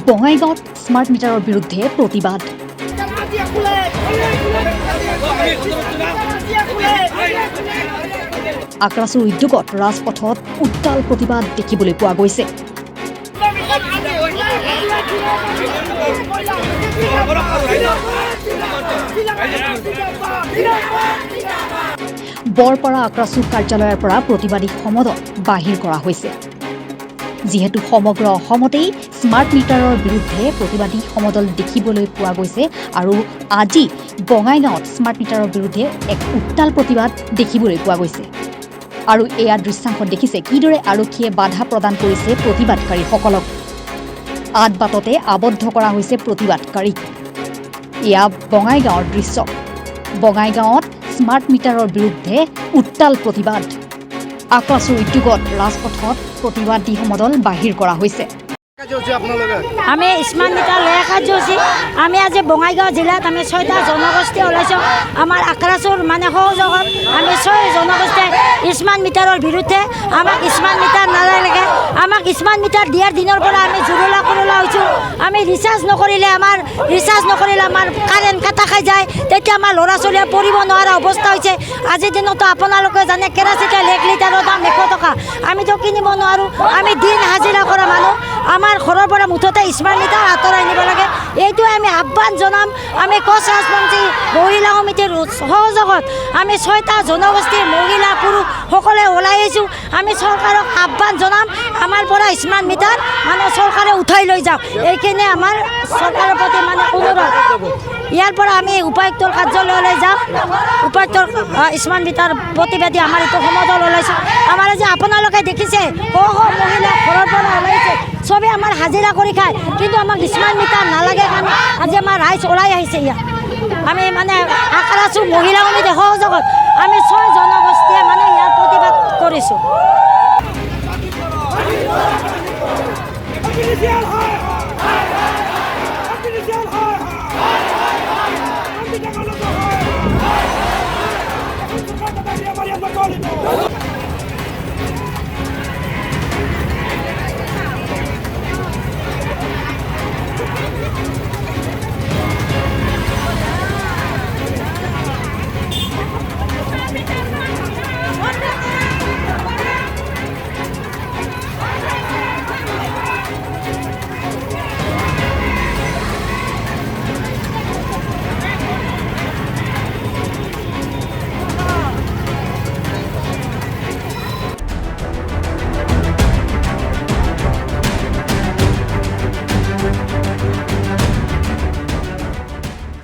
বঙাইগাঁৱত স্মাৰ্ট মিটাৰৰ বিৰুদ্ধে প্ৰতিবাদ। আক্ৰাছুৰ উদ্যোগত ৰাজপথত উত্তাল প্ৰতিবাদ দেখিবলৈ পোৱা গৈছে। বৰপাৰা আক্ৰাছু কাৰ্যালয়ৰ পৰা প্ৰতিবাদী সমদল বাহিৰ কৰা হৈছে। যিহেতু সমগ্ৰ অসমতেই স্মাৰ্ট মিটাৰৰ বিৰুদ্ধে প্ৰতিবাদী সমদল দেখিবলৈ পোৱা গৈছে আৰু আজি বঙাইগাঁৱত স্মাৰ্ট মিটাৰৰ বিৰুদ্ধে এক উত্তাল প্ৰতিবাদ দেখিবলৈ পোৱা গৈছে। আৰু এয়া দৃশ্যাংশ দেখিছে কিদৰে আৰক্ষীয়ে বাধা প্ৰদান কৰিছে প্ৰতিবাদকাৰীসকলক। আদ বাটতে আবদ্ধ কৰা হৈছে প্ৰতিবাদকাৰীক। এয়া বঙাইগাঁৱৰ দৃশ্য। বঙাইগাঁৱত স্মাৰ্ট মিটাৰৰ বিৰুদ্ধে উত্তাল প্ৰতিবাদ। আক্ৰাছুৰ উদ্যোগত ৰাজপথত প্ৰতিবাদী সমদল বাহিৰ কৰা হৈছে। আমি স্মাৰ্ট মিটাৰ লৈ কাৰ্যসূচী আমি আজি বঙাইগাঁও জিলাত আমি 6টা জনগোষ্ঠী ওলাইছোঁ। আমাৰ আক্ৰাছুৰ মানে সহযোগত আমি 6 জনগোষ্ঠীয়ে স্মাৰ্ট মিটাৰৰ বিৰুদ্ধে আমাক স্মাৰ্ট মিটাৰ নালাগে। আমাক স্মাৰ্ট মিটাৰ দিয়াৰ দিনৰ পৰা আমি জুৰুলা কৰোলা হৈছোঁ। আমি ৰিচাৰ্জ নকৰিলে আমাৰ কাৰেণ্ট কাটা খাই যায়। তেতিয়া আমাৰ ল'ৰা ছোৱালীয়ে পঢ়িব নোৱাৰা অৱস্থা হৈছে। আজিৰ দিনতো আপোনালোকে জানে কেৰাচিন তেল 1 লিটাৰৰ দাম 100 টকা। আমিতো কিনিব নোৱাৰোঁ। আমি দিন হাজিৰা কৰা মানুহ। আমাৰ ঘৰৰ পৰা মুঠতে স্মাৰ্ট মিটাৰ আঁতৰাই নিব লাগে। এইটোৱে আমি আহ্বান জনাম। আমি কোচ ৰাজবংশী মহিলা সমিতিৰ সহযোগত আমি 6টা জনগোষ্ঠীৰ মহিলা পুৰুষ সকলে ওলাই আহিছোঁ। আমি চৰকাৰক আহ্বান জনাম আমাৰ পৰা স্মাৰ্ট মিটাৰ মানে চৰকাৰে উঠাই লৈ যাওক। এইখিনি আমাৰ চৰকাৰৰ প্ৰতি মানে অনুৰোধ। ইয়াৰ পৰা আমি উপায়ুক্তৰ কাৰ্যালয়লৈ যাম। উপায়ুক্তৰ স্মাৰ্ট মিটাৰ প্ৰতিবাদী আমাৰ এইটো সমদল ওলাইছোঁ। আমাৰ আজি আপোনালোকে দেখিছে মহিলা ঘৰৰ পৰা ওলাইছে। চবেই আমাৰ হাজিৰা কৰি খায়, কিন্তু আমাক স্মাৰ্ট মিটাৰ নালাগে কাৰণে আজি আমাৰ ৰাইজ ওলাই আহিছে। ইয়াত আমি মানে আক্ৰাছু মহিলা সমিতিৰ সহযোগত আমি 6 জনগোষ্ঠীয়ে মানে ইয়াৰ প্ৰতিবাদ কৰিছোঁ।